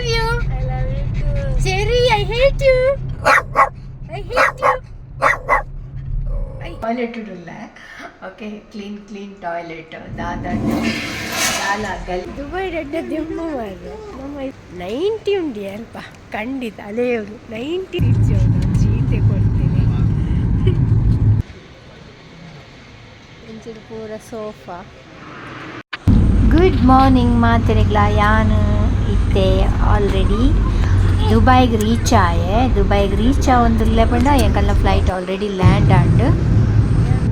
love you. I love you too. Cherry, I hate you. I hate you. Toilet ಇಡಲ್ಲ. Okay, clean toilet. Dubai ರೆಡ್ಡ ದೆಮ್ಮು ಮಾರ್ರೆ ನಮ್ಮ 90 ಉಂಡಿ ಅಲ್ಪ ಖಂಡಿತ ಅಲೆಯವರು 90 ಇಚ್ಚೋದು ಚೀತೆ ಕೊಡ್ತೀನಿ. ಪೂರ ಸೋಫಾ. ಗುಡ್ ಮಾರ್ನಿಂಗ್ ಮಾತಿರಿಗ್ಲ ಯಾನು ಇತ್ತೆ ಆಲ್ರೆಡಿ ದುಬೈಗೆ ರೀಚ್ ಆಯೆ. ದುಬೈಗೆ ರೀಚ್ ಆವೊಂದುಲ್ಲೆ ಪಂಡ ಎಂಕಲ್ನ flight already land and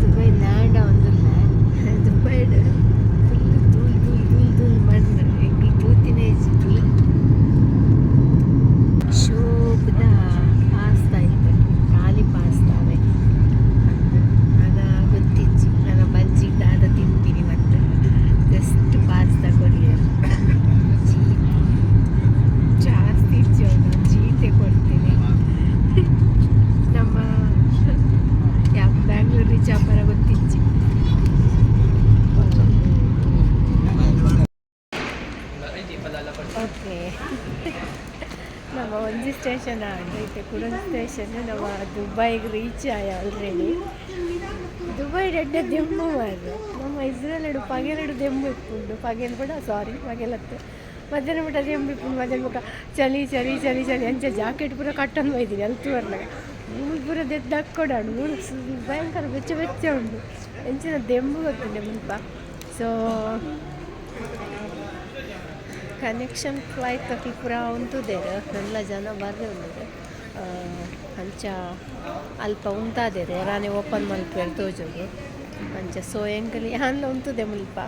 Dubai land ಆವೊಂದುಲ್ಲ. ದುಬೈಡ್ ಫುಲ್ ಧೂಲ್ ಮಣ್ಣು ಎಂಕಲ್ ತೂತಿನೇ ಇಜ್ಜಿತ್ತುಲ್ಲ. ಶೋಭದ ಪಾಸ್ತಾ ಇತ್ತು, ಖಾಲಿ ಪಾಸ್ತಾವೆ ಅದ ಗೊತ್ತಿಜ್ಜಿ. ನನ್ನ ಬಜ್ಜಿ ದಾದ ತಿಂತೀನಿ ಮತ್ತೆ ಜಸ್ಟ್ ಪಾಸ್ತಾ ಕೊರಿಯರ್ ಜಾಸ್ತಿ ಇಜ್ಜೋದು ಚೀತೆ ಕೊಡ್ತೀನಿ. ನಮ್ಮ ಬ್ಯಾಂಗ್ಳೂರು ಚಾಪರ ಗೊತ್ತಿಜ್ಜಿ. ಓಕೆ, ನಮ್ಮ ಒಂಜಿ ಸ್ಟೇಷನ್ ಆಂಡ್ರೆ ಕುಡನ್ ಸ್ಟೇಷನ್. ನಮ್ಮ ದುಬೈಗೆ ರೀಚ್ ಆಯ ಆಲ್ರೆಡಿ. ದುಬೈ ರೆಡ್ಡ ದೆಮ್ಮು ಮಾರ್ರೆ ನಮ್ಮ ಇಸ್ರೇಲ್ ಪಗೆಲೆಡು ದೆಮ್ಮು ಇಪ್ಪುಂಡು. ಪಗೆಲ್ ಕೂಡ ಸಾರಿ ಪಗೆಲತ್ತು ಮಧ್ಯಾಹ್ನ ಬಿಟ್ಟು ದೆಮ್ಮು ಇಪ್ಪುಂಡು. ಮಧ್ಯಾಹ್ನ ಮುಖ ಚಳಿ ಚಳಿ ಚಳಿ ಚಳಿ ಅಂಚ ಜಾಕೆಟ್ ಪೂರ ಕಟ್ಟೊಂದು ಒಯ್ದೀನಿ ಅಲ್ತು ಬರ್ನಾಗ. ಮೂರು ಪೂರ ದೆದ್ದು ಹಾಕ್ಕೊಡಾಡು. ಮೂರು ಭಯಂಕರ ಬೆಚ್ಚ ಉಂಡು. ಎಂಚಿನ ದೆಮ್ಮು ಗೊತ್ತಿಲ್ಲ ಮುಲ್ಪ. ಸೊ ಕನೆಕ್ಷನ್ ಫ್ಲೈಟ್ ತಪ್ಪಿ ಪೂರ ಉಂತುದೇರು ಎಲ್ಲ ಜನ ಬರ್ರೆ ಉಂಡಿದೆ. ಅಂಚ ಅಲ್ಪ ಉಂತಾದೇರು ರಾನೇ ಓಪನ್ ಮಲ್ಪೇರು ತೋಜೋದು ಅಂಚ. ಸೊ ಎಂಕಲಿ ಹಾನ್ಲ ಉಂತುದೆ ಮುಲ್ಪ.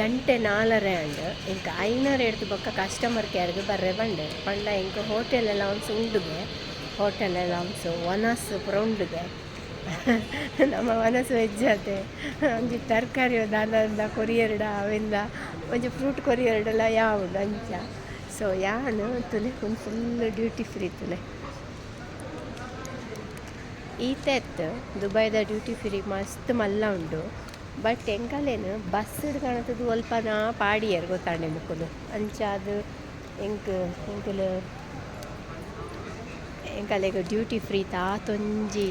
ಗಂಟೆ 4 ಅಂಡ್ ಇಂಕ 500 ಎಡ್ದು ಬೊಕ್ಕ ಕಸ್ಟಮರ್ ಕೇರ್ಗೆ ಬರ್ರೆ ಬಂಡೆ ಪಂಡ ಇಂಕ ಹೋಟೆಲ್ ಅಲೌನ್ಸ್ ಉಂಡುಗೆ. ಹೋಟೆಲ್ ಅಲೌನ್ಸ್ ವನಸ್ ಪೂರ ಉಂಡುಗೆ. ನಮ್ಮ ವನಸ್ ವೆಜ್ ಅದೇ ಒಂಜಿ ತರಕಾರಿ ದಾನದ ಕೊರಿಯರ್ಡ ಅವೆಂದ ಒಂಜಿ ಫ್ರೂಟ್ ಕೊರಿಯರ್ಡೆಲ್ಲ ಯಾವುದು ಅಂಚ. ಸೊ ಯಾನು ತುಲೆ ಒಂದು ಫುಲ್ ಡ್ಯೂಟಿ ಫ್ರೀ ತುಲೆ ಈತ ಎತ್ತು. ದುಬೈದ ಡ್ಯೂಟಿ ಫ್ರೀ ಮಸ್ತ್ ಮಲ್ಲ ಉಂಡು. ಬಟ್ ಎಂಕಲೇನು ಬಸ್ ಹಿಡ್ಕಣತದು ಅಲ್ಪನ ಪಾಡಿಯರು ಗೊತ್ತಾಂಡೆ ಮುಕ್ಕಲು ಅಂಚ. ಅದು ಎಂಕಲೆಗ ಡ್ಯೂಟಿ ಫ್ರೀ ತಾತೊಂಜಿ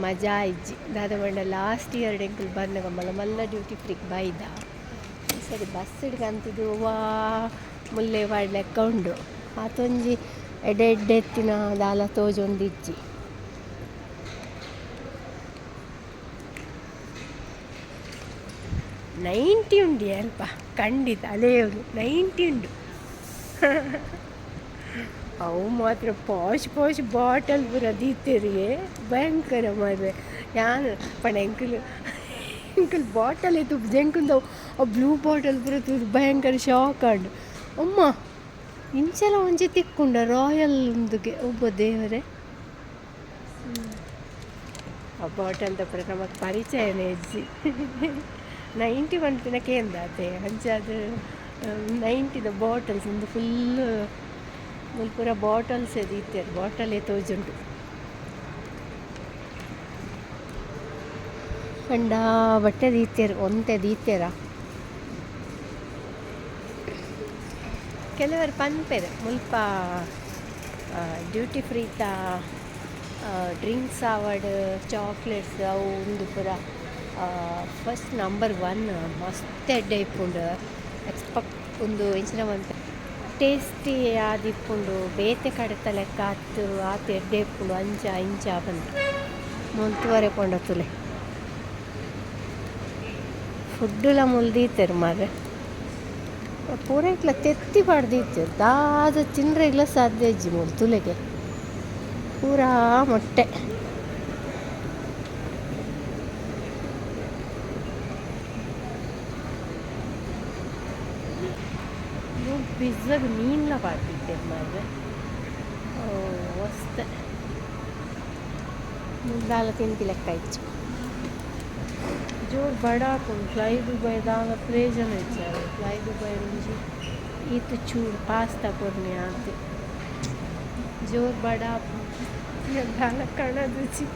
ಮಜಾ ಇಜ್ಜಿ. ದಾದ ಬಂಡ ಲಾಸ್ಟ್ ಇಯರ್ ಎಂಕಲ್ ಬಂದಾಗ ಮಲ್ಲ ಡ್ಯೂಟಿ ಫ್ರೀಗೆ ಬೈದ. ಈ ಸರಿ ಬಸ್ ಹಿಡ್ಕಂತಿದ್ದು ವಾ ಮುಲ್ಲೆ ಲೆಕ್ಕ ಉಂಡು. ಆತೊಂಜಿ ಎಡ್ಡೆತ್ತಿನ ದಾಲ ತೋಜೊಂದಿಜ್ಜಿ. ನೈಂಟಿ ಉಂಡಿ ಅಲ್ಪ ಖಂಡಿತ ಅಲೆಯವರು 90 ಉಂಡು. ಅವು ಮಾತ್ರ ಪಾಶ್ ಬಾಟಲ್ ಪೂರ ದೀತೆರಿಗೆ ಭಯಂಕರ ಮಾರ್ರೆ. ಯಾನು ಪಣ ಎಂಕಲ್ ಬಾಟಲ್ ಎತ್ತು ಜಂಕುಂದ ಆ ಬ್ಲೂ ಬಾಟಲ್ ಪೂರ ತೂರು ಭಯಂಕರ ಶಾಕ್ ಆಂಡು. ಅಮ್ಮ ಇಂಚೆಲ್ಲ ಒಂಜಿ ತಿಕ್ಕೊಂಡ ರಾಯಲ್ ಒಂದುಗೆ ಒಬ್ಬ ದೇವರೇ. ಆ ಬಾಟಲ್ದ ಪೂರ ನಮಗೆ ಪರಿಚಯನೇ ಇಜ್ಜಿ. 91 ದಿನಕ್ಕೆ ಎಂದಾತೆ ಅಂಚ. ಅದು 90ದ ಬಾಟಲ್ಸ್ ಒಂದು ಫುಲ್ಲು ಪೂರ ಬಾಟಲ್ಸೇ ದೀತೆರು. ಬಾಟಲೇ ತೋಜುಂಟು ಪಂಡ ಬಟ್ಟೆ ದೀತೆರು ಒಂತೆ ದೀತೆರ. ಕೆಲವರು ಪನ್ಪೆರು ಮುಲ್ಪ ಡ್ಯೂಟಿ ಫ್ರೀತ ಡ್ರಿಂಕ್ಸ್ ಆವಡ್ ಚಾಕ್ಲೇಟ್ಸ್ ಅವು ಒಂದು ಪೂರ ಫಸ್ಟ್ ನಂಬರ್ 1 ಮಸ್ತ್ ಎಡ್ಡೆ ಇಪ್ಪುಂಡು. ಎಕ್ಸ್ಪೆಕ್ಟ್ ಒಂದು ಇಂಚಿನ ಒಂದು ಟೇಸ್ಟಿ ಆದಿಪ್ಪುಂಡು. ಬೇತೆ ಕಡೆತ ಲೆಕ್ಕ ಆತು ಎಡ್ಡೆ ಇಪ್ಪುಂಡು. ಅಂಚ ಇಂಚ ಬಂದು ಮುಂತುವರೆ ಕೊಂಡ ತುಲೆ ಫುಡ್ಡುಲ ಮುಲ್ದೀತೆರು ಮಾರ್ರೆ. ಪೂರ ಇಟ್ಲ ತೆತ್ತಿ ಪಡ್ದಿತ್ತು ದಾದ ತಿಂದ್ರೆ ಇಲ್ಲ ಸಾಧ್ಯ ಇಜ್ಜಿ ಮೂರು ತುಲೆಗೆ ಪೂರಾ ಮೊಟ್ಟೆ. ಪಿಜ್ಜಾಗೆ ಮೀನ್ಲ ಪಾಡ್ತಿದ್ದೆ ಮಾರ್ರೆ. ಮಸ್ತ್ ದಾಲ ತಿಂತಿ ಲೆಕ್ಕ ಇಚ್ಚು ಜೋರು ಬಡಾಕೊಂಡು ಫ್ಲೈ ದುಬೈ ದಾಲ ಪ್ಲೇಜನ ಇಚ್ಚಾರು. ಫ್ಲೈ ದುಬೈ ರುಂಜಿ ಈತು ಚೂರು ಪಾಸ್ತಾ ಕೊರ್ನಿ ಆತು ಜೋರು ಬಡಾಪು ದಾಲ ಕಣದುಚಿ.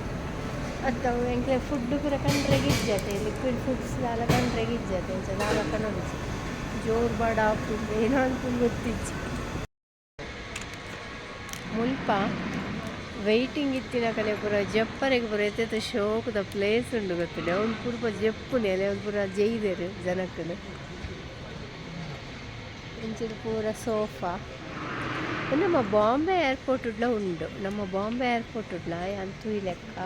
ಅಥವಾ ಎಂಕ್ಲೆ ಫುಡ್ ಪೂರ ಕಂಡ್ರೆಗಿಜ್ಜತೆ ಲಿಕ್ವಿಡ್ ಫುಡ್ಸ್ ದಾಲ ಕಂಡ್ರೆಗಿಜ್ಜತೆ ಇಂಚ ದಾಲ ಕಣದುಚಿ ಜೋರು ಬಾಡ ಹಾಕೊಂಡು ಏನೋ ಅನ್ಕೊಂಡು ಗೊತ್ತಿಚ್ಚಿ ಮುಲ್ಪ ವೆಯ್ಟಿಂಗ್ ಇತ್ತಿನ ಕಲೆ ಪೂರ ಜಪ್ಪರೆಗೆ ಪೂರ ಎತ್ತೆ ಶೋಕದ ಪ್ಲೇಸ್ ಉಂಡು ಗೊತ್ತಿಲ್ಲ ಅವ್ನು ಪೂರ್ಪ ಜಪ್ಪುನೆ ಅಲ್ಲ ಅವ್ನು ಪೂರ ಜೈದೇರು ಜನಕ್ಕನು ಇಂಚಿನ ಪೂರ ಸೋಫಾ ನಮ್ಮ ಬಾಂಬೆ ಏರ್ಪೋರ್ಟ್ ಉಡ್ಲ ಉಂಡು ನಮ್ಮ ಬಾಂಬೆ ಏರ್ಪೋರ್ಟ್ ಉಡ್ಲ ಅಂತೂ ಈ ಲೆಕ್ಕ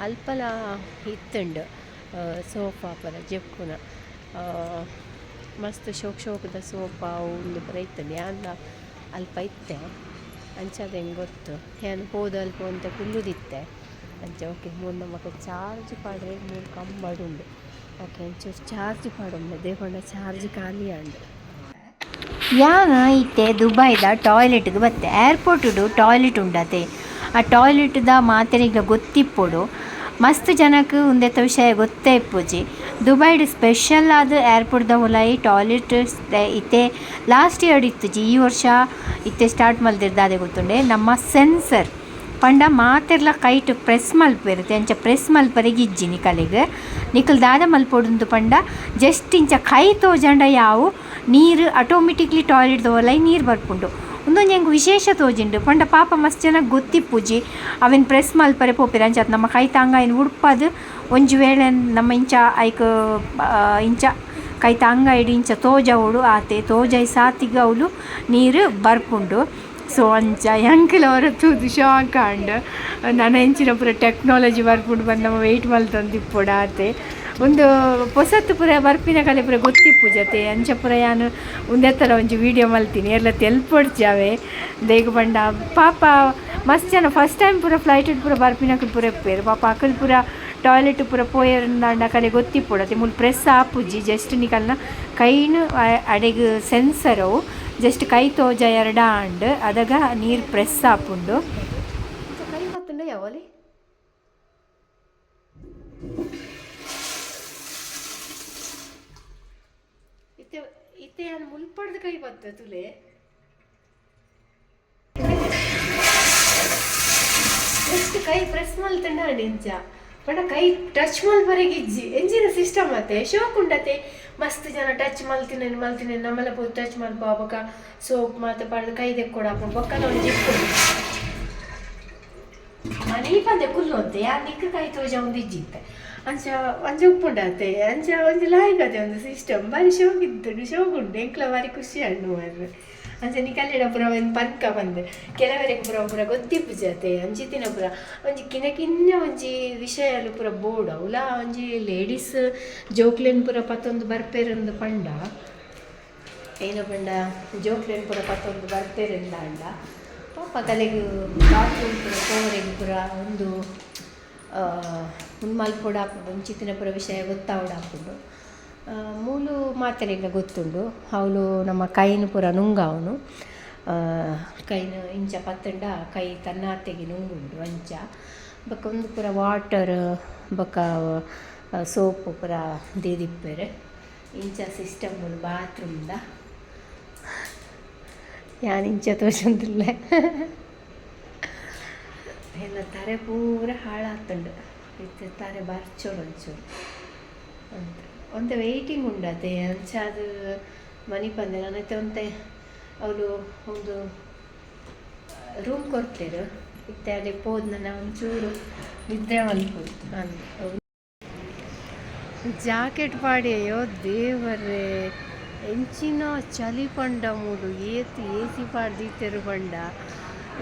ಅಲ್ಪಲ ಇತ್ತುಂಡು ಸೋಫಾ ಪರ ಜಪ್ಪುನ ಮಸ್ತ್ ಶೋಕದ ಸೋಫಾ ಉಂದು ಪರ ಇತ್ತಂಡು ಯಾಂದ ಅಲ್ಪ ಇತ್ತೆ ಅಂಚದ ಹೆಂಗೆ ಗೊತ್ತು ಏನು ಹೋದ ಅಲ್ಪ ಅಂತ ಕುಲ್ಲುದಿತ್ತೆ ಅಂಚ ಓಕೆ ಮೂರು ನಮಗೆ ಚಾರ್ಜ್ ಪಾಡ್ರೆ 3 ಕಂಬಡು ಉಂಡು ಓಕೆ ಒಂಚೂರು ಚಾರ್ಜ್ ಪಾಡುಂಡು ದೇಕೊಂಡ ಚಾರ್ಜ್ ಖಾಲಿ ಆಂಡು ಯಾನ ಇತ್ತೆ ದುಬೈದ ಟಾಯ್ಲೆಟ್ಗೆ ಬತ್ತೆ ಏರ್ಪೋರ್ಟುಡು ಟಾಯ್ಲೆಟ್ ಉಂಡತೆ ಆ ಟಾಯ್ಲೆಟ್ದ ಮಾತೆರೆಗ್ಲ ಗೊತ್ತಿಪ್ಪೊಡು ಮಸ್ತ್ ಜನಕ್ಕೆ ಉಂದೆತ ವಿಷಯ ಗೊತ್ತೇ ಇಪ್ಪುಜಿ ದುಬೈಡ್ ಸ್ಪೆಷಲ್ ಆದ ಏರ್ಪೋರ್ಟ್ದ ಉಲಾಯಿ ಟಾಯ್ಲೆಟ್ ಇತ್ತೆ ಲಾಸ್ಟ್ ಇಯರ್ ಇತ್ತುಜಿ ಈ ವರ್ಷ ಇತ್ತೆ ಸ್ಟಾರ್ಟ್ ಮಲ್ದಿರ್ದಾದೆ ಗೊತ್ತುಂಡೆ ನಮ್ಮ ಸೆನ್ಸರ್ ಪಂಡ ಮಾತೆರ್ಲ ಕೈಟ್ ಪ್ರೆಸ್ ಮಲ್ಪೆರುತ್ತೆ ಅಂಚ ಪ್ರೆಸ್ ಮಲ್ಪರೆಗೆ ಇಜ್ಜಿ ನಿಕಲೆಗೆ ನಿಕಲ್ ದಾದ ಮಲ್ಪೊಡುಂದು ಪಂಡ ಜಸ್ಟ್ ಇಂಚ ಕೈ ತೋಜಂಡ ಯಾವು ನೀರು ಆಟೋಮೆಟಿಕ್ಲಿ ಟಾಯ್ಲೆಟ್ ದೋಲೈ ನೀರು ಬರ್ಪುಂಡು ಒಂದೊಂದು ಹೆಂಗೆ ವಿಶೇಷ ತೋಜಿಂಡು ಪಂಡ ಪಾಪ ಮಸ್ತ್ ಚೆನ್ನಾಗಿ ಗೊತ್ತಿಪ್ಪುಜಿ ಅವೇನು ಪ್ರೆಸ್ ಮಲ್ಪರೆ ಪೋಪಿರ ಅಂಚತ್ ನಮ್ಮ ಕೈ ತಾಂಗ ಏನು ಉಡ್ಪದು ಒಂಜು ವೇಳೆ ನಮ್ಮ ಇಂಚ ಐಕ್ ಇಂಚ ಕೈ ತಾಂಗ ಇಡಿ ಇಂಚ ತೋಜವಳು ಆತೆ ತೋಜೈ ಸಾತಿಗೆ ಅವಳು ನೀರು ಬರ್ಪುಂಡು ಸೊ ಅಂಚ ಎಂಕಲ್ ಅವರ ತೂದು ಶಾಕ್ ಆಂಡ್ ನನ್ನ ಹೆಂಚಿನ ಪೂರ ಟೆಕ್ನಾಲಜಿ ಬರ್ಪುಂಡು ಬಂದು ನಮ್ಮ ವೆಯ್ಟ್ ಮಲ್ತಂದು ಇಪ್ಪುಡ ಆತೆ ಒಂದು ಹೊಸತ್ತು ಪೂರ ಬರ್ಪಿನ ಕಲೆ ಪೂರ ಗೊತ್ತಿಪ್ಪು ಜತೆ ಅಂಚ ಪೂರ ಯಾನು ಒಂದೆತ್ತರ ಒಂಜಿ ವೀಡಿಯೋ ಮಲ್ತೀನಿ ಎಲ್ಲ ತೆಲ್ಪೊಡ್ಚಾವೆ ದೇಗ ಬಂಡ ಪಾಪ ಮಸ್ತ್ ಜನ ಫಸ್ಟ್ ಟೈಮ್ ಪೂರ ಫ್ಲೈಟ್ ಪೂರ ಬರ್ಪಿನಕ್ಕೆ ಪೂರ ಎಪ್ಪೇರು ಪಾಪ ಅಕ್ಕಲ್ ಪೂರ ಟಾಯ್ಲೆಟ್ ಪೂರ ಪೋಯರ್ನ ಕಲೆ ಗೊತ್ತಿಪ್ಪುಡತೆ ಮುಲ್ ಪ್ರೆಸ್ ಆಪುಜಿ ಜಸ್ಟ್ ನಿಕಲ್ನ ಕೈನು ಅಡೆಗ್ ಸೆನ್ಸರು ಜಸ್ಟ್ ಕೈ ತೋಜ ಎರಡ ಆಂಡ್ ಅದಾಗ ನೀರು ಪ್ರೆಸ್ ಆಪುಂಡು ಕೈ ಮತ್ತುಂಡ ಯಾವಲಿ ಇತ್ತೆ ನಾನು ಮುಲ್ಪಡ್ದು ಕೈ ಬತ್ತ ತುಲೆ ಎಷ್ಟು ಕೈ ಪ್ರೆಸ್ ಮಲ್ತಂಡ ಇಂಚ ಪಂಡ ಕೈ ಟಚ್ ಮಲ್ಪರೆಗೆ ಇಜ್ಜಿ ಎಂಜಿನ ಸಿಸ್ಟಮ್ ಮತ್ತೆ ಶೋಕ್ ಉಂಡತೆ ಮಸ್ತ್ ಜನ ಟಚ್ ಮಲ್ತಿನ ನಮ್ಮೆಲ್ಲ ಪೋದು ಟಚ್ ಮಲ್ಪ ಬೊಕ ಸೋಪ್ ಮತ್ತೆ ಪಡ್ದು ಕೈ ತೆಕ್ಕೊಡಪ್ಪ ಬೊಕ್ಕನ ಒಂದು ಜಿಪ್ಪು ಮನಿ ಪಂದೆ ಕುಲ್ಲು ಅಂತೆ ಯಾರು ನಿಕ್ಕ ಕೈ ತೋಜ ಒಂದು ಇಜ್ಜಿತ್ತೆ ಅಂಚ ಒಂಜಿ ಉಪ್ಪುಂಡತೆ ಅಂಚ ಒಂಜಿ ಲಾಯ್ಕತೆ ಒಂದು ಸಿಸ್ಟಮ್ ಬಾರಿ ಶೋಕ್ ಇದ್ದು ಶೋಕ್ ಉಂಡು ಎಂಕ್ಲ ಬಾರಿ ಖುಷಿ ಹಣ್ಣು ಮಾರ್ರೆ ಅಂಚ ನೀ ಕಲ್ಲಿಡ ಪುರ ಒಂದು ಪನ್ಕ ಬಂದೆ ಕೆಲವರಿಗೆ ಪುರ ಗೊತ್ತಿಪ್ಪು ಜತೆ ಅಂಚಿತ್ತಿನ ಪುರ ಒಂಜಿ ಕಿನ್ನ ಒಂಜಿ ವಿಷಯಲು ಪುರ ಬೋರ್ಡ್ ಅವಲ ಒಂಜಿ ಲೇಡೀಸ್ ಜೋಕ್ಲೆನ್ ಪುರ ಪತ್ತೊಂದು ಬರ್ಪೇರೊಂದು ಪಂಡ ಏನು ಪಂಡ ಜೋಕ್ಲೆನ್ ಪುರ ಪತ್ತೊಂದು ಬರ್ಪೇರಿಂದ ಅಂಡ ಪಾಪ ಕಲೆಗೆ ಬಾತ್ರೂಮ್ ಪುರ ಕೋವರೆಗೆ ಪುರ ಒಂದು ಮಲ್ಪೊಡು ಹಾಕೊಂಡು ಒಂಚಿತ್ತಿನ ಪುರ ವಿಷಯ ಗೊತ್ತಾವಡು ಹಾಕೊಂಡು ಮೂಲು ಮಾತೆರೆಗ್ಲ ಗೊತ್ತುಂಡು ಅವಳು ನಮ್ಮ ಕೈನು ಪೂರ ನುಂಗವನು ಕೈನು ಇಂಚ ಪತ್ತಂಡ ಕೈ ತನ್ನಾತೆಗೆ ನುಂಗುಂಡು ಅಂಚ ಬೊಕ್ಕ ಒಂದು ಪೂರ ವಾಟರ್ ಬೊಕ್ಕ ಸೋಪು ಪೂರ ದೇದಿಪ್ಪೆರೆ ಇಂಚ ಸಿಸ್ಟಮ್ ಬಾತ್ರೂಮ್ದ ಯಾನ್ ಇಂಚ ತೋರ್ಸಂದಿಲ್ಲ ಎಲ್ಲ ತಾರೆ ಪೂರ ಹಾಳಾತುಂಡು ಇತ್ತೆ ತಾರೆ ಬರ್ಚೋಡು ಒಂಚೂರು ಅಂತ ಒಂತೆ ವೆಯ್ಟಿಂಗ್ ಉಂಡತೆ ಅಂಚ ಅದು ಮನಿ ಪಂದೆ ನನ್ನೈತೆ ಒಂತೆ ಅವಳು ಒಂದು ರೂಮ್ ಕೊಡ್ತೇರು ಇತ್ತೆ ಅದೇ ಪೋದ್ ನನ್ನ ಒಂಚೂರು ನಿದ್ರೆ ಮಲ್ಪೋದು ಅಂದು ಜಾಕೆಟ್ ಪಾಡಿಯೋ ದೇವರೇ ಎಂಚಿನ ಚಳಿ ಪಂಡ ಮೂಡು ಏತಿ ಎಸಿ ಪಾಡ್ದಿತ್ತೆರು ಪಂಡ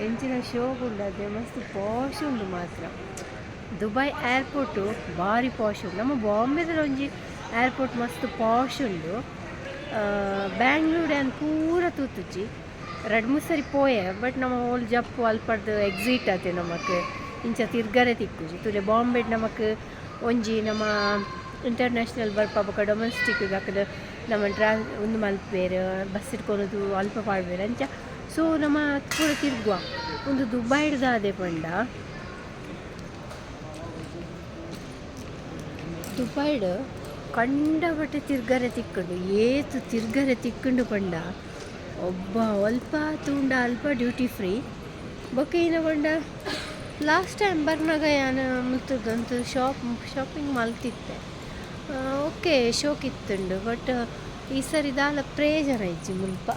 ಎಂಚಿನ ಶೋಕ್ ಉಂಡದೆ ಮಸ್ತ್ ಪಾಶ್ ಉಂಡು ಮಾತ್ರ ದುಬೈ ಏರ್ಪೋರ್ಟು ಭಾರಿ ಪಾಶ್ ಉಂಡು ನಮ್ಮ ಬಾಂಬೆದಲ್ಲಿ ಒಂಜಿ ಏರ್ಪೋರ್ಟ್ ಮಸ್ತ್ ಪಾಶ್ ಉಂಡು ಬ್ಯಾಂಗ್ಳೂರ್ ಏನು ಪೂರ ತೂತುಜಿ 2-3 ಸರಿ ಪೋಯೆ ಬಟ್ ನಮ್ಮ ಓಲ್ ಜಪ್ಪು ಅಲ್ಪಡ್ದು ಎಕ್ಸಿಟ್ ಆತೆ ನಮಕ್ ಇಂಚ ತಿರ್ಗರೆ ತಿಕ್ಕುಜಿ ತುಲೆ ಬಾಂಬೆ ನಮಕ್ ಒಂಜಿ ನಮ್ಮ ಇಂಟರ್ನ್ಯಾಷನಲ್ ಬರ್ಪ ಬೊಕ ಡೊಮೆಸ್ಟಿಕ್ ಹಾಕದ ನಮ್ಮ ಒಂದು ಮಲ್ಪೇರು ಬಸ್ ಇಟ್ಕೊಳೋದು ಅಲ್ಪ ಪಾಡ್ಬೇರು ಅಂಚ ಸೊ ನಮ್ಮ ಪೂರ ತಿರ್ಗುವ ಒಂದು ದುಬೈಡ್ದ ಅದೇ ಪಂಡ ದುಬೈಡ್ ಕಂಡಬಟ್ಟೆ ತಿರ್ಗರೆ ತಿಕ್ಕಂಡು ಏತು ತಿರ್ಗರೆ ತಿಕ್ಕಂಡು ಪಂಡ ಒಬ್ಬ ಅಲ್ಪ ತೂಂಡ ಅಲ್ಪ ಡ್ಯೂಟಿ ಫ್ರೀ ಬೊಕ್ಕ ಏನ ಪಂಡ ಲಾಸ್ಟ್ ಟೈಮ್ ಬರ್ನಾಗ ಯಾನು ಮುತ್ತದಂತು ಶಾಪಿಂಗ್ ಮಲ್ತಿತ್ತೆ ಓಕೆ ಶೋಕ್ ಇತ್ತುಂಡು ಬಟ್ ಈ ಸರಿ ದಾಲ ಪ್ರೇಜರ್ ಆಯ್ತು ಮುಲ್ಪ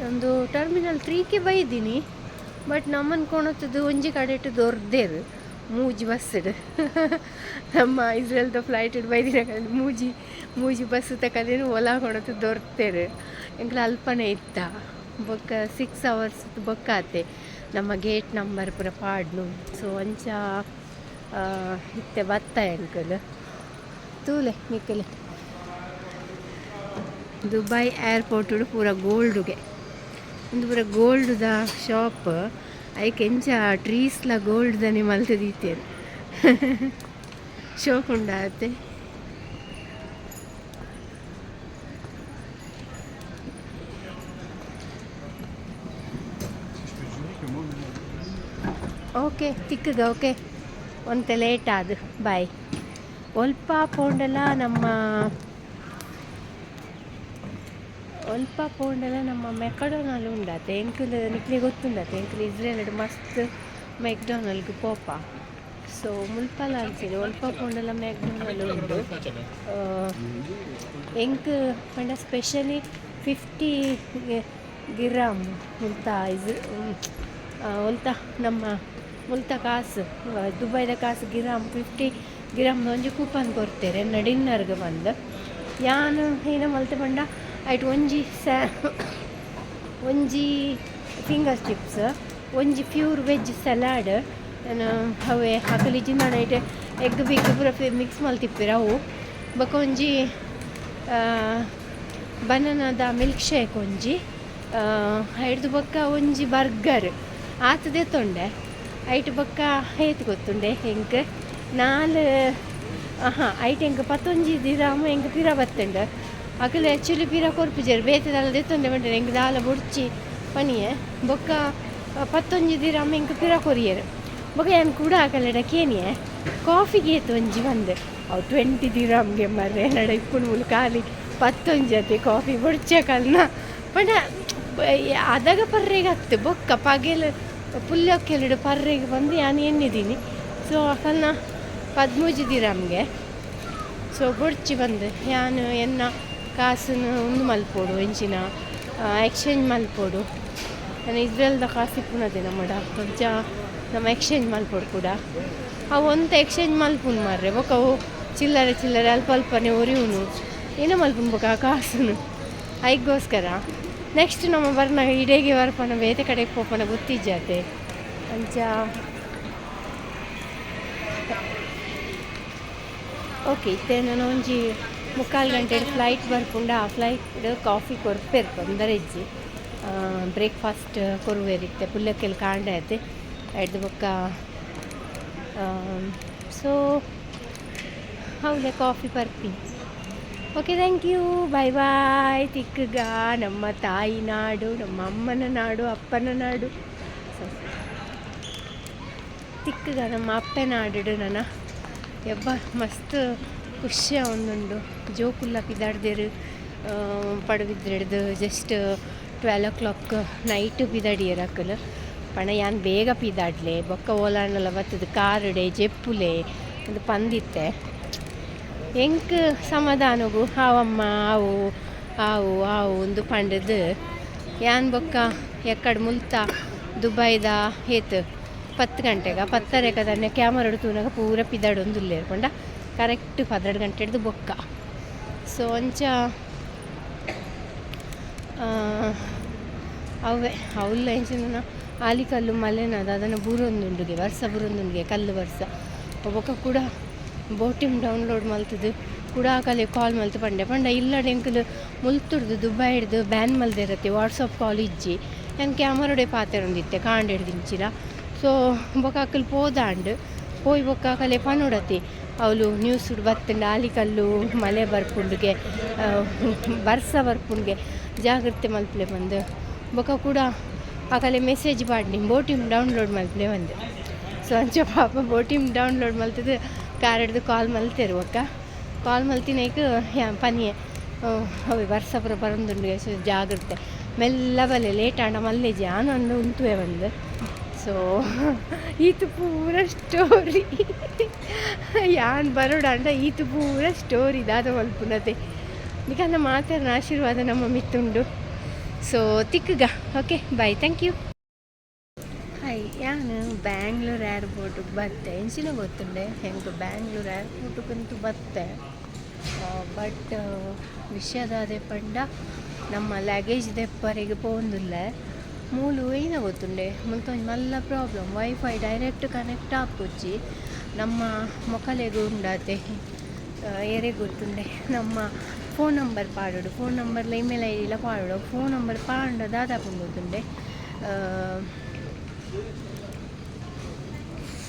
ಒಂದು ಟರ್ಮಿನಲ್ 3ಗೆ ಬೈದೀನಿ ಬಟ್ ನಮ್ಮನ್ನು ಕೊಣತ್ತದು ಒಂಜಿ ಕಡೆ ಇಟ್ಟು ದೊರ್ದೇರು ಮೂಜಿ ಬಸ್ಸಡು ನಮ್ಮ ಇಸ್ರೇಲ್ದ ಫ್ಲೈಟ್ ಇಟ್ಟು ಬೈದಿನ ಮೂಜಿ ಬಸ್ ತಕದೇನು ಒಲ ಕೊಣತ್ತು ದೊರ್ತೇರು ಎಂಕ್ಲ ಅಲ್ಪನೆ ಇತ್ತ ಬೊಕ್ಕ 6 hours ಬೊಕ್ಕಾತೆ ನಮ್ಮ ಗೇಟ್ ನಂಬರ್ ಪೂರ ಪಾಡ್ನು ಸೊ ಅಂಚ ಇತ್ತೆ ಬತ್ತ ಎಂಕಲ್ ತೂಲೆ ನಿಕ್ಕಲೆ ದುಬೈ ಏರ್ಪೋರ್ಟ್ ಪೂರ ಗೋಲ್ಡುಗೆ ಒಂದು ಪೂರ ಗೋಲ್ಡ್ದ ಶಾಪ್ ಐಕೆ ಎಂಚ ಟ್ರೀಸ್ಲ ಗೋಲ್ಡ್ದನೆ ಮಲ್ತು ದೀತೇರು ಶೋಕ್ ಉಂಡಾತೆ ಓಕೆ ತಿಕ್ಕಗ ಓಕೆ ಒಂತೆ ಲೇಟ್ ಆದು ಬಾಯ್ ಒಲ್ಪ ಪೋಂಡಲ ನಮ್ಮ ಮೆಕ್ಡೊನಾಲ್ಡ್ ಉಂಡಾತೆ ಎಂಕಲ್ ನಿಕ್ಲೆ ಗೊತ್ತುಂಡಾತೆ ಎಂಕಲ್ ಇಸ್ರೇಲ್ ಮಸ್ತ್ ಮೆಕ್ಡೊನಾಲ್ಡ್ಗೆ ಪೋಪ ಸೊ ಮುಲ್ಪಲ ಅನ್ಸಿದೆ ಒಲ್ಪ ಪೋಂಡಲ ಮೆಕ್ಡೊನಾಲ್ಡ್ ಉಂಡು ಎಂಕ್ ಪಂಡ ಸ್ಪೆಷಲಿ 50 ಗಿರಾಮ್ ಮುಲ್ತ ಒಲ್ತ ನಮ್ಮ ಮುಲ್ತ ಕಾಸು ದುಬೈದ ಕಾಸು ಗಿರಾಮ್ 50 ಗಿರಾಮ್ ಒಂಜಿ ಕೂಪನ್ ಕೊಡ್ತೇರೆ ಎನ್ನ ಡಿನ್ನರ್ಗೆ ಬಂದು ಯಾನು ಏನ ಮಲ್ತೆ ಪಂಡ ಐಟ್ ಒಂಜಿ ಫಿಂಗರ್ ಚಿಪ್ಸ್ ಒಂಜಿ ಪ್ಯೂರ್ ವೆಜ್ ಸಲಾಡ್ ಅವೇ ಹಾಕಲಿಜಿ ನಾನು ಐಟೆ ಎಗ್ ಬಿಗ್ ಪೂರ ಮಿಕ್ಸ್ ಮಲ್ತಿಪ್ಪಿರ ಅವು ಬೊಕ ಒಂಜಿ ಬನಾನದ ಮಿಲ್ಕ್ ಶೇಕ್ ಒಂಜಿ ಹಿಡ್ದು ಬೊಕ್ಕ ಒಂಜಿ ಬರ್ಗರ್ ಆತದೆ ತೊಂಡೆ ಐಟ್ ಬೊಕ್ಕ ಹೇತ್ ಗೊತ್ತುಂಡೆ ಹೆಂಗೆ ಐಟ್ ಹೆಂಗೆ 11 ದಿರಾಮ ಹೆಂಗೆ ಪಿರ ಬತ್ತಂಡೆ ಅಕಲೆ ಆ್ಯಕ್ಚುಲಿ ಪಿರ ಕೊರ್ಪಿಜರು ಬೇತದಲ್ಲ ದೆತ್ತೊಂಡೆ ಬಂಡೆ ಹೆಂಗೆ ದಾಲ ಬುಡ್ಚಿ ಪನಿಯೆ ಬೊಕ್ಕ 11 ದಿರಾಮ ಹೆಂಗೆ ಪಿರ ಕೊರಿಯರು ಬೊಕ ಏನು ಕೂಡ ಆಕಲೆಡ ಕೇನಿಯೆ ಕಾಫಿಗೆ ಏತು ಒಂಜಿ ಬಂದೆ ಅವು 20 ದಿರಾಮ್ಗೆ ಮರ್ರೆ ನಡ ಇಪ್ಪುಣ್ ಮುಲ್ ಖಾಲಿ 11 ಜೊತೆ ಕಾಫಿ ಬುಡ್ಚಕಲ್ನ ಪಂಡ ಅದಾಗ ಪರ್ರೆಗೆ ಹತ್ತು ಬೊಕ್ಕ ಪಗೆಲ್ ಪುಲ್ಯೊಕ್ಕೆಲ್ಡು ಪರ್ರೆಗೆ ಬಂದು ನಾನು ಎಣ್ಣಿದ್ದೀನಿ ಸೊ ಅಕಲ್ನ 13 ದಿರಾಮ್ಗೆ ಸೊ ಬುಡ್ಚಿ ಬಂದೆ ನಾನು ಎನ್ನ ಕಾಸನ್ನು ಒಂದು ಮಲ್ಪೋಡು ಎಂಚಿನ ಎಕ್ಸ್ಚೇಂಜ್ ಮಲ್ಪೋಡು ನಾನು ಇಸ್ರೇಲ್ದ ಕಾಸು ಪುನದೆ ನಮ್ಮಡ ಕೊಂಚ ನಮ್ಮ ಎಕ್ಸ್ಚೇಂಜ್ ಮಲ್ಪೋಡು ಕೂಡ ಅವು ಒಂದು ಎಕ್ಸ್ಚೇಂಜ್ ಮಲ್ಪುನ್ ಮಾರ್ರೆ ಬೊಕ ಅವು ಚಿಲ್ಲರೆ ಅಲ್ಪನೆ ಉರಿಯುನು ಏನೋ ಮಲ್ಪುನ್ ಬೊಕ ಕಾಸುನು ಐಗೋಸ್ಕರ ನೆಕ್ಸ್ಟ್ ನಮ್ಮ ಬರ್ನ ಇಡೇಗೆ ಬರ್ಪನ ಬೇತೆ ಕಡೆಗೆ ಪೋಪನ ಗೊತ್ತಿಜ್ಜಾತೆ ಅಂಚ ಓಕೆ ಇತ್ತೆ ನಾನು ಒಂಜಿ 3/4 ಗಂಟೆ ಫ್ಲೈಟ್ ಬರ್ಪುಂಡ ಆ ಫ್ಲೈಟ್ ಕಾಫಿ ಕೊರ್ಪೇರು ತೊಂದರೆಜ್ಜಿ ಬ್ರೇಕ್ಫಾಸ್ಟ್ ಕೊರುವೇರಿತ್ತೆ ಪುಲ್ಲಕ್ಕೆಲ್ಲ ಕಾಂಡೆ ಐತೆ ಎಡ್ದು ಬೊಕ್ಕ ಸೊ ಹೌದೇ ಕಾಫಿ ಬರ್ತೀನಿ ಓಕೆ ಥ್ಯಾಂಕ್ ಯು ಬಾಯ್ ಬಾಯ್ ತಿಕ್ಕಗ ನಮ್ಮ ತಾಯಿ ನಾಡು ನಮ್ಮ ಅಮ್ಮನ ನಾಡು ಅಪ್ಪನ ನಾಡು ತಿಕ್ಕಗ ನಮ್ಮ ಅಪ್ಪನ ನಾಡು ನನ್ನ ಯಬ್ಬ ಮಸ್ತ್ ಖುಷಿಯ ಒಂದುಂಡು ಜೋಕುಲ್ಲ ಪಿದಾಡ್ದೇರು ಪಡುವಿದ್ರೆಡ್ದು ಜಸ್ಟ್ 12 o'clock ನೈಟ್ ಪಿದಾಡಿಯರು ಅಕ್ಕಲು ಪಣ ಯಾನ್ ಬೇಗ ಪಿದಾಡ್ಲೆ ಬೊಕ್ಕ ಓಲಾಣಲ್ಲ ಬತ್ತದು ಕಾರುಡೆ ಜೆಪ್ಪುಲೆ ಅದು ಪಂದಿತ್ತೆ ಎಂಕ್ ಸಮಾಧಾನಗು ಹಾವಮ್ಮ ಆವು ಒಂದು ಪಂಡದು ಯಾನ್ ಬೊಕ್ಕ ಎಕ್ಕಡ ಮುಲ್ತ ದುಬೈದ ಏತ್ 10 ಗಂಟೆಗೆ 10:30 തന്നെ ಕ್ಯಾಮರಾ എടുത്തുನಾಗ ಪೂರ ಪಿದಾಡೊಂದುಲ್ಲೆ ಪಂಡ ಕರೆಕ್ಟ್ 12 ಗಂಟೆಡ್ದು ಬೊಕ್ಕ ಸೊ ಅಂಚ ಅವೇ ಅವಲ್ಲ ಎಂಚಿನ ಆಲಿಕಲ್ಲು ಮಲೆನದ ಅದನ್ನು ಬೂರೊಂದುಂಡುಗೆ ವರ್ಷ ಬೂರೊಂದುಂಡುಗೆ ಕಲ್ಲು ವರ್ಷ ಬೊಕ್ಕ ಕೂಡ ಬೋಟಿಮ್ ಡೌನ್ಲೋಡ್ ಮಲ್ತದು ಕೂಡ ಕಲೆ ಕಾಲ್ ಮಲ್ತು ಪಂಡ ಇಲ್ಲಡೆ ಎಂಕಲು ಮುಲ್ತುಡ್ದು ದುಬೈ ಹಿಡ್ದು ಬ್ಯಾನ್ ಮಲ್ದೆ ಇರತ್ತೆ ವಾಟ್ಸಪ್ ಕಾಲ್ ಇಜ್ಜಿ ನಾನು ಕ್ಯಾಮರಾಡೆ ಪಾತೆರೊಂದಿತ್ತೆ ಕಾಂಡೆಡ್ದಿಂಚಿರ ಸೊ ಬೊಕ್ಕ ಅಕ್ಕಲು ಪೋದಾಂಡು ಪೋಯ್ ಬೊಕ್ಕ ಕಲೆ ಪನೋಡತಿ ಅವಳು ನ್ಯೂಸ್ ಬತ್ತಂಡು ಆಲಿಕಲ್ಲು ಮಳೆ ಬರ್ಪುಂಡುಗೆ ಬರ್ಸ ಬರ್ಪುಂಡ್ಗೆ ಜಾಗ್ರತೆ ಮಲ್ಪಲೆ ಬಂದು ಬೊಕ್ಕ ಕೂಡ ಆ ಕಲೆ ಮೆಸೇಜ್ ಪಾಡ್ನಿ ಬೋಟಿಮ್ ಡೌನ್ಲೋಡ್ ಮಲ್ಪಲೆ ಬಂದು ಸೊ ಅಂಚ ಪಾಪ ಬೋಟಿಮ್ ಡೌನ್ಲೋಡ್ ಮಲ್ತದು ಕಾರ್ ಹಿಡ್ದು ಕಾಲ್ ಮಲ್ತೇರು ಬೊಕ್ಕ ಕಾಲ್ ಮಲ್ತಿನೈಕ್ ಪನಿಯೆ ಅವೆ ಬರ್ಸ ಪುರ ಬರೊಂದುಂಡುಗೆ ಸೊ ಜಾಗ್ರತೆ ಮೆಲ್ಲ ಬಲೆ ಲೇಟ್ ಆಂಡ ಮಲ್ಲೇಜಿ ಆನೊಂದು ಉಂತುವೆ ಬಂದು ಸೊ ಈತು ಪೂರ ಸ್ಟೋರಿ ಯಾನ್ ಬರೋಡಾಂಡ ಈತು ಪೂರ ಸ್ಟೋರಿ ದಾದ ಮಲ್ಪುನತೆ ನಿಕಂದ ಮಾತಾಡಿನ ಆಶೀರ್ವಾದ ನಮ್ಮ ಮಿತ್ತುಂಡು ಸೊ ತಿಕ್ಕಗ okay bye thank you. Hi ನಾನು ಬ್ಯಾಂಗ್ಳೂರ್ ಏರ್ಪೋರ್ಟಿಗೆ ಬತ್ತೆ ಎಂಚಿನ ಗೊತ್ತುಂಡೆ ಹೆಂಗೆ ಬ್ಯಾಂಗ್ಳೂರ್ ಏರ್ಪೋರ್ಟಿಗಂತೂ ಬತ್ತೆ ಬಟ್ ವಿಷಯದ ಅದೇ ಪಂಡ ನಮ್ಮ ಲಗೇಜ್ ದೆಪ್ಪರಿಗೆ ಪೋಂದಿಲ್ಲ ಮೂಲು ಏನ ಗೊತ್ತುಂಡೆ ಮುಲ್ತೊಂದು ಮಲ್ಲ ಪ್ರಾಬ್ಲಮ್ ವೈಫೈ ಡೈರೆಕ್ಟ್ ಕನೆಕ್ಟ್ ಆಪುಚ್ಚಿ ನಮ್ಮ ಮೊಕಲೆಗೂ ಉಂಡಾತೆ ಏರೇ ಗೊತ್ತುಂಡೆ ನಮ್ಮ ಫೋನ್ ನಂಬರ್ ಪಾಡೋಡು ಫೋನ್ ನಂಬರ್ಲ ಇಮೇಲ್ ಐ ಡಿಲ ಪಾಡೋಡು ಫೋನ್ ನಂಬರ್ ಪಾಂಡ ದಾದಾಪು ಗೊತ್ತುಂಡೆ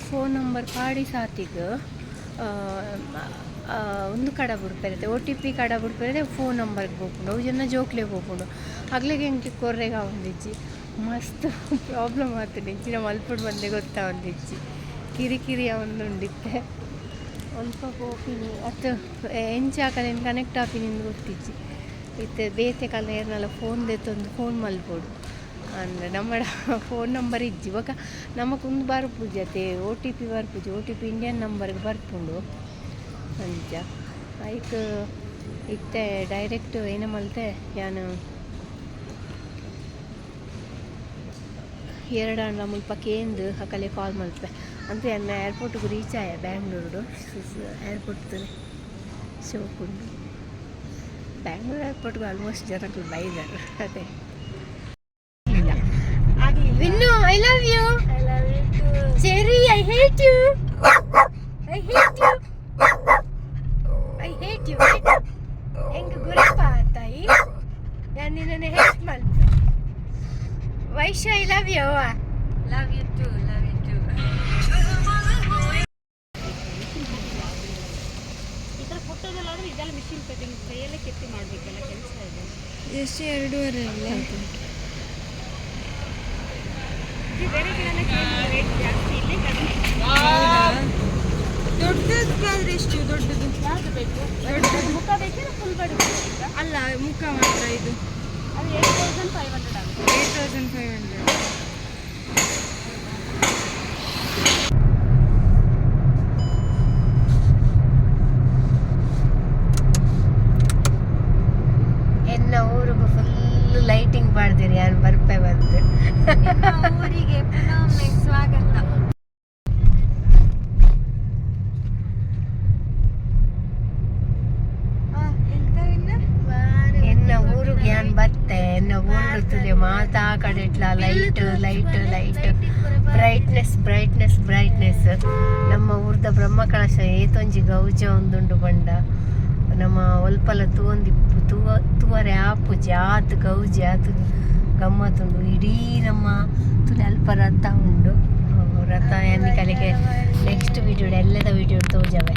ಫೋನ್ ನಂಬರ್ ಪಾಡಿ ಸಾತಿಗೆ ಒಂದು ಕಡ ಬಿಡ್ಪೇರತ್ತೆ OTP ಕಡ ಬಿಡ್ಪೇರತ್ತೆ ಫೋನ್ ನಂಬರ್ಗೆ ಹೋಗ್ಕೊಂಡು ಅವು ಜನ ಜೋಕ್ಲೆ ಹೋಗ್ಕೊಂಡು ಆಗ್ಲಿಗೆ ಹೆಂಗೆ ಕೊರ್ರೆಗೆ ಒಂದಿಜ್ಜಿ ಮಸ್ತ್ ಪ್ರಾಬ್ಲಮ್ ಆಗ್ತದೆ ಹೆಚ್ಚಿನ ಮಲ್ಪಡು ಬಂದೆ ಗೊತ್ತಾ ಒಂದಿಜ್ಜಿ ಕಿರಿಕಿರಿ ಒಂದು ಉಂಡಿತ್ತೆ ಸ್ವಲ್ಪ ಹೋಗ್ತೀನಿ ಅದು ಎಂಚಾಕಲೇನು ಕನೆಕ್ಟ್ ಆಪಿನಿಂದ ಗೊತ್ತಿಜ್ಜಿ ಇತ್ತು ಬೇತೆ ಕಾಲ ಏರ್ನಲ್ಲ ಫೋನ್ ದೆತ್ತೊಂದು ಫೋನ್ ಮಲ್ಪೋಡು ಅಂದರೆ ನಮ್ಮ ಫೋನ್ ನಂಬರ್ ಇಜ್ಜಿ ಇವಾಗ ನಮಗೊಂದು ಬರ್ಪುಜತೆ OTP ಬರ್ಪುಜಿ OTP ಇಂಡಿಯನ್ ನಂಬರ್ಗೆ ಬರ್ಪುಂಡು ಅಂಚ ಆಯ್ತು ಇತ್ತೆ ಡೈರೆಕ್ಟ್ ಏನ ಮಲ್ತೆ ನಾನು ಎರಡಾಂಡ್ಲ ಮುಲ್ಪ ಕೇಂದು ಅಕಲೆ ಕಾಲ್ ಮಲ್ಪೆ ಅಂತ ನನ್ನ ಏರ್ಪೋರ್ಟ್ಗೆ ರೀಚ್ ಆಯ ಬ್ಯಾಂಗ್ಳೂರು ಏರ್ಪೋರ್ಟ್ ಶೋಕುಂಡು ಬ್ಯಾಂಗ್ಳೂರು ಏರ್ಪೋರ್ಟ್ಗೆ ಆಲ್ಮೋಸ್ಟ್ ಜನಕ್ಕೆ ಬೈದಾರೆ ಅದೇ ವಿನ್ನು ಐ ಲವ್ ಯು ಚೆರಿ I hate you I hate you I hate you ಹೆಂಗೆ ಗುರಪ್ಪ ತಾಯಿ ನಾನು ನಿನ್ನನ್ನು ಹೇಟ್ ಮಾಡ್ತೆ Vaishu I love you Love you too, love you too. ಈ ಥರ ಫೋಟೋದಲ್ಲಾದರೆ ಇದೆಲ್ಲ ಮಿಷಿನ್ ಕಟಿಂಗ್ ಕೈಯಲ್ಲೇ ಕೆತ್ತಿ ಮಾಡಬೇಕಲ್ಲ ಕೆಲಸ ಇದೆ. ಎಷ್ಟು 2.5 ಅಲ್ಲ ಬೇರೆ ಕಡೆಲ್ಲ ರೇಟ್ ಜಾಸ್ತಿ ಇಲ್ಲಿ ಕಡಿಮೆ. ದೊಡ್ಡದಾದ್ರೆ ಎಷ್ಟು ದೊಡ್ಡದು ಯಾವುದು ಬೇಕು? ಮುಖ ಬೇಕಿಲ್ಲ ಫುಲ್ ಬಾಡಿ ಬೇಕಾ? ಅಲ್ಲ ಮುಖ ಮಾತ್ರ ಇದು ಅದು 8,500 ಆಗುತ್ತೆ. 8,500. ಎನ್ನ ಊರಿಗೂ ಫುಲ್ ಲೈಟಿಂಗ್ ಮಾಡ್ದಿರಿ ಯಾರು ಬರ್ಪೆ ಬಂದು ಊರಿಗೆ ಪುನಃ ಸ್ವಾಗತ. ಎನ್ನ ಊರಿಗೆ ಯಾನ್ ಬತ್ತೆ ಎನ್ನ ಊರುತ್ತದೆ ಮಾತಾ ಕಡೆ ಇಟ್ಲ ಲೈಟ್ ಲೈಟ್ ಲೈಟ್ ಬ್ರೈಟ್ನೆಸ್ ನಮ್ಮ ಊರ್ದ ಬ್ರಹ್ಮಕಳಶ ಏತೊಂಜಿ ಗೌಜ ಒಂದುಂಡು ಬಂಡ ನಮ್ಮ ಒಲ್ಪಲ ತೂವರೆ ಆಪುಜಿ ಆತು ಗೌಜಿ ಆತು ಗಮ್ಮತ್ತುಂಡು ಇಡೀ ನಮ್ಮ ತುಲೆ ಅಲ್ಪ ರಥ ಉಂಡು ರಥ ಎನ್ನಿ ಕಲೆಗೆ ನೆಕ್ಸ್ಟ್ ವಿಡಿಯೋ ಎಲ್ಲದ ವಿಡಿಯೋ ತೋಜವೆ.